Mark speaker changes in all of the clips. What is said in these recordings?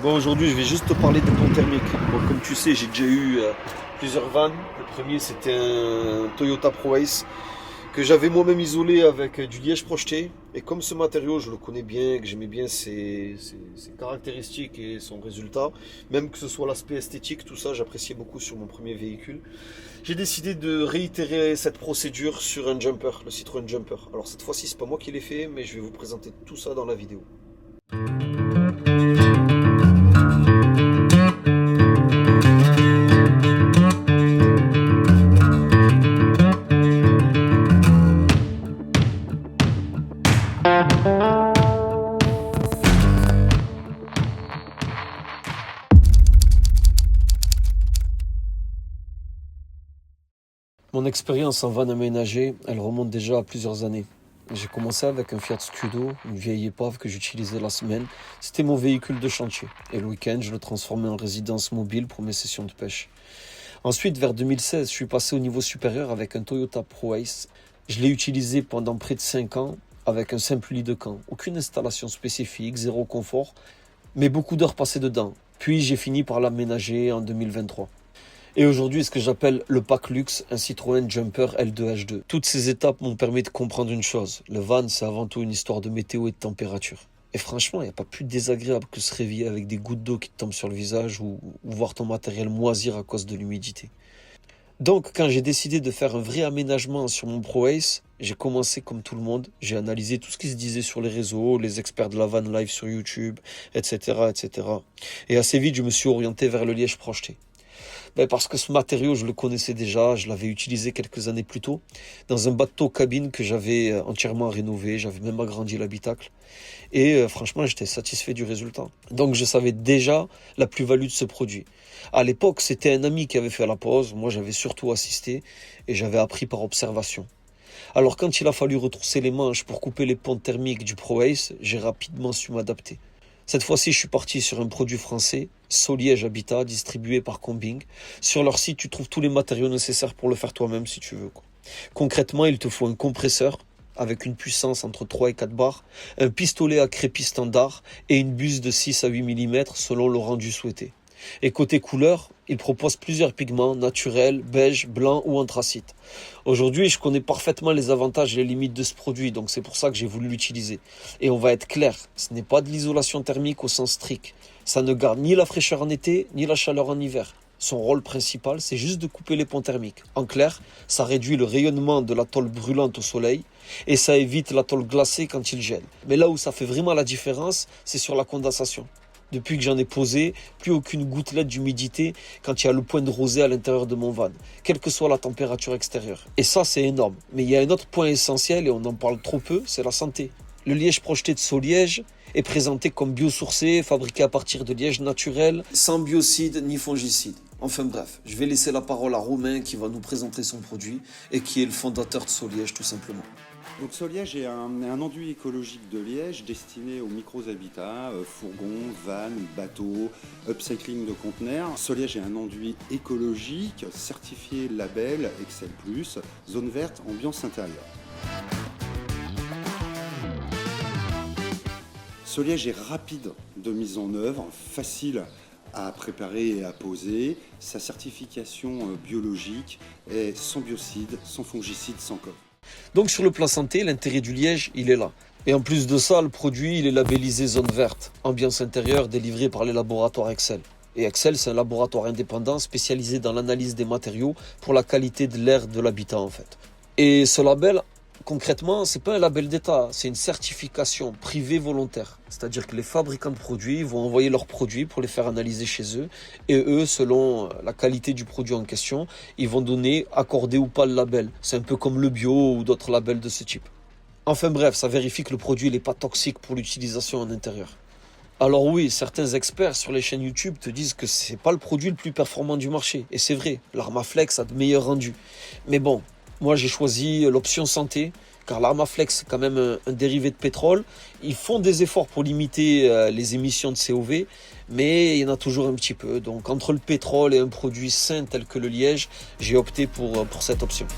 Speaker 1: Bon, aujourd'hui, je vais juste te parler des ponts thermiques. Bon, comme tu sais, j'ai déjà eu plusieurs vannes. Le premier, c'était un Toyota ProAce que j'avais moi-même isolé avec du liège projeté. Et comme ce matériau, je le connais bien, que j'aimais bien ses caractéristiques et son résultat, même que ce soit l'aspect esthétique, tout ça, j'appréciais beaucoup sur mon premier véhicule. J'ai décidé de réitérer cette procédure sur un jumper, le Citroën Jumper. Alors cette fois-ci, c'est pas moi qui l'ai fait, mais je vais vous présenter tout ça dans la vidéo. Mon expérience en van aménagée, elle remonte déjà à plusieurs années. J'ai commencé avec un Fiat Scudo, une vieille épave que j'utilisais la semaine. C'était mon véhicule de chantier. Et le week-end, je le transformais en résidence mobile pour mes sessions de pêche. Ensuite, vers 2016, je suis passé au niveau supérieur avec un Toyota ProAce. Je l'ai utilisé pendant près de 5 ans avec un simple lit de camp. Aucune installation spécifique, zéro confort, mais beaucoup d'heures passées dedans. Puis j'ai fini par l'aménager en 2023. Et aujourd'hui, ce que j'appelle le pack luxe, un Citroën Jumper L2H2. Toutes ces étapes m'ont permis de comprendre une chose. Le van, c'est avant tout une histoire de météo et de température. Et franchement, il n'y a pas plus désagréable que se réveiller avec des gouttes d'eau qui te tombent sur le visage ou voir ton matériel moisir à cause de l'humidité. Donc, quand j'ai décidé de faire un vrai aménagement sur mon ProAce, j'ai commencé comme tout le monde. J'ai analysé tout ce qui se disait sur les réseaux, les experts de la van live sur YouTube, etc., etc. Et assez vite, je me suis orienté vers le liège projeté. Parce que ce matériau, je le connaissais déjà, je l'avais utilisé quelques années plus tôt, dans un bateau cabine que j'avais entièrement rénové, j'avais même agrandi l'habitacle. Et franchement, j'étais satisfait du résultat. Donc je savais déjà la plus-value de ce produit. À l'époque, c'était un ami qui avait fait la pause, moi j'avais surtout assisté et j'avais appris par observation. Alors quand il a fallu retrousser les manches pour couper les ponts thermiques du ProAce, j'ai rapidement su m'adapter. Cette fois-ci, je suis parti sur un produit français, Soliège Habitat, distribué par Combing. Sur leur site, tu trouves tous les matériaux nécessaires pour le faire toi-même si tu veux. Concrètement, il te faut un compresseur avec une puissance entre 3 et 4 bars, un pistolet à crépi standard et une buse de 6 à 8 mm selon le rendu souhaité. Et côté couleur, il propose plusieurs pigments naturels, beige, blanc ou anthracite. Aujourd'hui, je connais parfaitement les avantages et les limites de ce produit, donc c'est pour ça que j'ai voulu l'utiliser. Et on va être clair, ce n'est pas de l'isolation thermique au sens strict. Ça ne garde ni la fraîcheur en été, ni la chaleur en hiver. Son rôle principal, c'est juste de couper les ponts thermiques. En clair, ça réduit le rayonnement de la tôle brûlante au soleil et ça évite la tôle glacée quand il gèle. Mais là où ça fait vraiment la différence, c'est sur la condensation. Depuis que j'en ai posé, plus aucune gouttelette d'humidité quand il y a le point de rosée à l'intérieur de mon van, quelle que soit la température extérieure. Et ça, c'est énorme. Mais il y a un autre point essentiel et on en parle trop peu, c'est la santé. Le liège projeté de Soliège est présenté comme biosourcé, fabriqué à partir de liège naturel, sans biocides ni fongicides. Enfin bref, je vais laisser la parole à Romain qui va nous présenter son produit et qui est le fondateur de Soliège tout simplement.
Speaker 2: Donc Soliège est un enduit écologique de liège destiné aux micro-habitats, fourgons, vannes, bateaux, upcycling de conteneurs. Soliège est un enduit écologique, certifié label Excel+, zone verte, ambiance intérieure. Soliège est rapide de mise en œuvre, facile à préparer et à poser. Sa certification biologique est sans biocides, sans fongicides, sans coque.
Speaker 1: Donc sur le plan santé, l'intérêt du liège, il est là. Et en plus de ça, le produit, il est labellisé zone verte, ambiance intérieure délivrée par les laboratoires Excel. Et Excel, c'est un laboratoire indépendant spécialisé dans l'analyse des matériaux pour la qualité de l'air de l'habitat en fait. Et ce label, concrètement, c'est pas un label d'État, c'est une certification privée volontaire. C'est-à-dire que les fabricants de produits vont envoyer leurs produits pour les faire analyser chez eux. Et eux, selon la qualité du produit en question, ils vont donner, accorder ou pas le label. C'est un peu comme le bio ou d'autres labels de ce type. Enfin bref, ça vérifie que le produit n'est pas toxique pour l'utilisation en intérieur. Alors oui, certains experts sur les chaînes YouTube te disent que c'est pas le produit le plus performant du marché. Et c'est vrai, l'Armaflex a de meilleurs rendus. Mais bon, moi j'ai choisi l'option santé, car l'Armaflex c'est quand même un dérivé de pétrole. Ils font des efforts pour limiter les émissions de COV, mais il y en a toujours un petit peu. Donc entre le pétrole et un produit sain tel que le liège, j'ai opté pour cette option.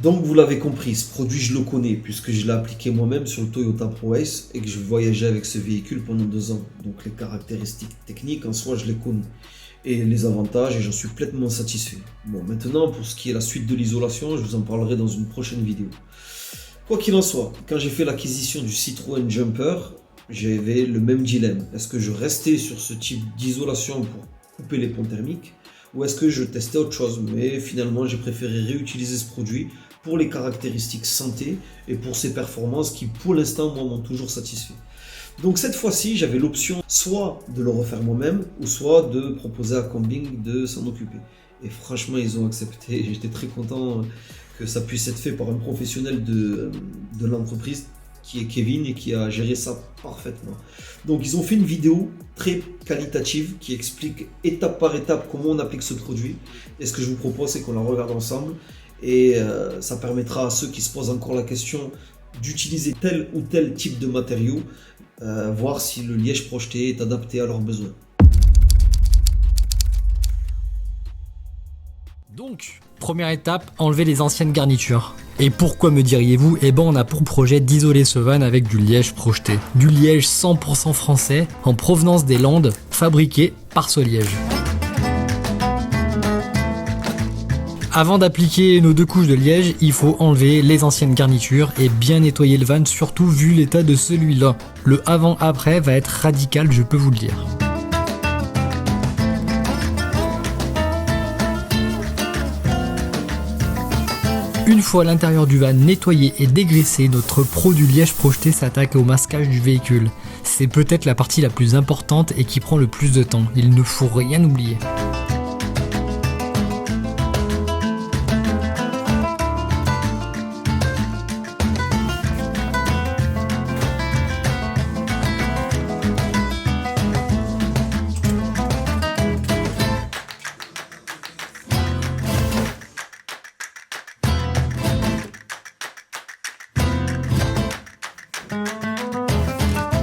Speaker 1: Donc vous l'avez compris, ce produit je le connais puisque je l'ai appliqué moi-même sur le Toyota ProAce et que je voyageais avec ce véhicule pendant 2 ans. Donc les caractéristiques techniques en soi je les connais et les avantages et j'en suis pleinement satisfait. Bon, maintenant pour ce qui est la suite de l'isolation, je vous en parlerai dans une prochaine vidéo. Quoi qu'il en soit, quand j'ai fait l'acquisition du Citroën Jumper, j'avais le même dilemme. Est-ce que je restais sur ce type d'isolation pour couper les ponts thermiques ou est-ce que je testais autre chose? Mais finalement j'ai préféré réutiliser ce produit pour les caractéristiques santé et pour ses performances qui pour l'instant moi m'ont toujours satisfait. Donc cette fois-ci j'avais l'option soit de le refaire moi-même ou soit de proposer à Combing de s'en occuper. Et franchement ils ont accepté, j'étais très content que ça puisse être fait par un professionnel de l'entreprise qui est Kevin et qui a géré ça parfaitement. Donc ils ont fait une vidéo très qualitative qui explique étape par étape comment on applique ce produit. Et ce que je vous propose c'est qu'on la regarde ensemble et ça permettra à ceux qui se posent encore la question d'utiliser tel ou tel type de matériaux, voir si le liège projeté est adapté à leurs besoins.
Speaker 3: Donc, première étape, enlever les anciennes garnitures. Et pourquoi me diriez-vous? Eh ben on a pour projet d'isoler ce van avec du liège projeté. Du liège 100% français, en provenance des Landes, fabriqué par Soliège. Avant d'appliquer nos 2 couches de liège, il faut enlever les anciennes garnitures et bien nettoyer le van, surtout vu l'état de celui-là. Le avant-après va être radical, je peux vous le dire. Une fois l'intérieur du van nettoyé et dégraissé, notre pro du liège projeté s'attaque au masquage du véhicule. C'est peut-être la partie la plus importante et qui prend le plus de temps, il ne faut rien oublier.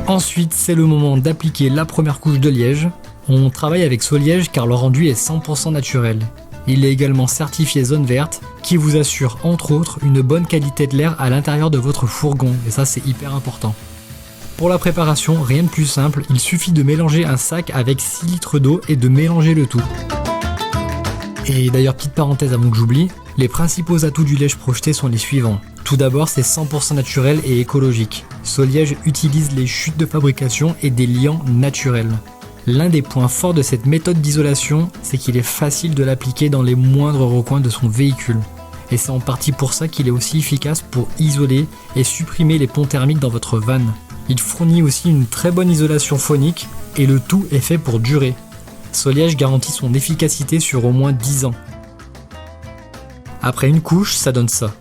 Speaker 3: Ensuite, c'est le moment d'appliquer la première couche de liège. On travaille avec Soliège car le rendu est 100% naturel. Il est également certifié zone verte qui vous assure entre autres une bonne qualité de l'air à l'intérieur de votre fourgon et ça c'est hyper important. Pour la préparation, rien de plus simple, il suffit de mélanger un sac avec 6 litres d'eau et de mélanger le tout. Et d'ailleurs, petite parenthèse avant que j'oublie, les principaux atouts du liège projeté sont les suivants. Tout d'abord, c'est 100% naturel et écologique. Soliège utilise les chutes de fabrication et des liants naturels. L'un des points forts de cette méthode d'isolation, c'est qu'il est facile de l'appliquer dans les moindres recoins de son véhicule. Et c'est en partie pour ça qu'il est aussi efficace pour isoler et supprimer les ponts thermiques dans votre van. Il fournit aussi une très bonne isolation phonique et le tout est fait pour durer. Soliège garantit son efficacité sur au moins 10 ans. Après une couche, ça donne ça.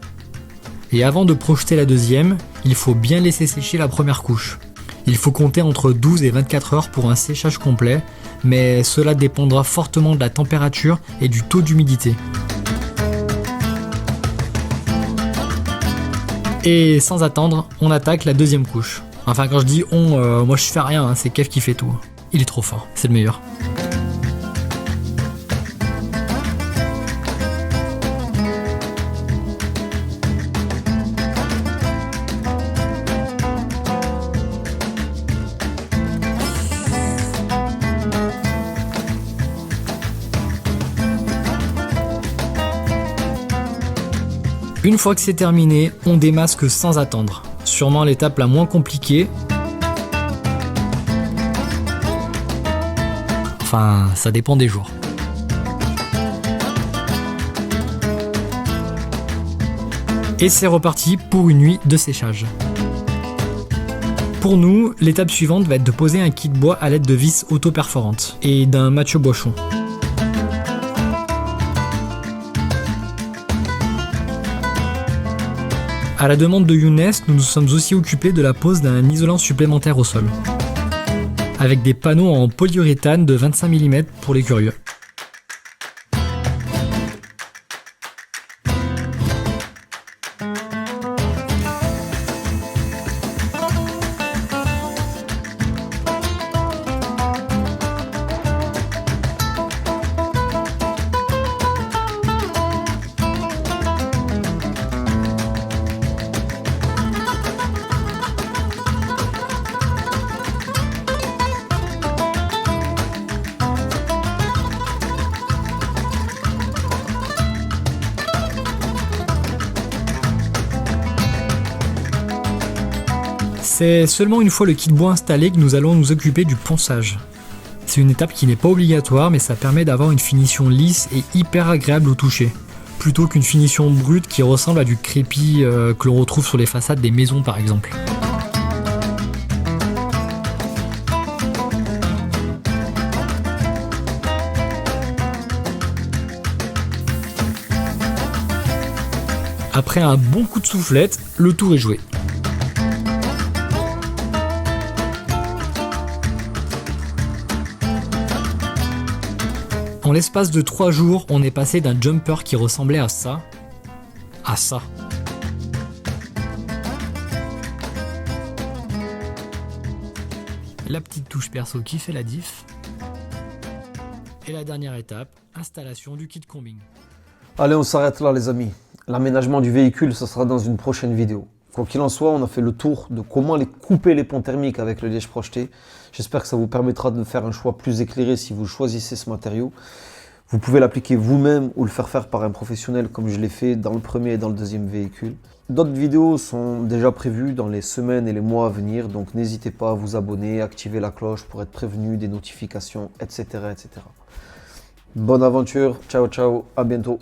Speaker 3: Et avant de projeter la deuxième, il faut bien laisser sécher la première couche. Il faut compter entre 12 et 24 heures pour un séchage complet, mais cela dépendra fortement de la température et du taux d'humidité. Et sans attendre, on attaque la deuxième couche. Enfin quand je dis on, moi je fais rien, hein, c'est Kev qui fait tout. Il est trop fort, c'est le meilleur. Une fois que c'est terminé, on démasque sans attendre. Sûrement l'étape la moins compliquée. Enfin, ça dépend des jours. Et c'est reparti pour une nuit de séchage. Pour nous, l'étape suivante va être de poser un kit bois à l'aide de vis auto-perforantes et d'un Mathieu Bochon. À la demande de Younes, nous nous sommes aussi occupés de la pose d'un isolant supplémentaire au sol, avec des panneaux en polyuréthane de 25 mm pour les curieux. C'est seulement une fois le kit bois installé que nous allons nous occuper du ponçage. C'est une étape qui n'est pas obligatoire, mais ça permet d'avoir une finition lisse et hyper agréable au toucher, plutôt qu'une finition brute qui ressemble à du crépi que l'on retrouve sur les façades des maisons par exemple. Après un bon coup de soufflette, le tour est joué. En l'espace de 3 jours, on est passé d'un jumper qui ressemblait à ça, à ça. La petite touche perso qui fait la diff. Et la dernière étape, installation du kit combing.
Speaker 1: Allez, on s'arrête là les amis. L'aménagement du véhicule, ça sera dans une prochaine vidéo. Quoi qu'il en soit, on a fait le tour de comment les couper les ponts thermiques avec le liège projeté. J'espère que ça vous permettra de faire un choix plus éclairé si vous choisissez ce matériau. Vous pouvez l'appliquer vous-même ou le faire faire par un professionnel comme je l'ai fait dans le premier et dans le deuxième véhicule. D'autres vidéos sont déjà prévues dans les semaines et les mois à venir, donc n'hésitez pas à vous abonner, activer la cloche pour être prévenu des notifications, etc. etc. Bonne aventure, ciao ciao, à bientôt.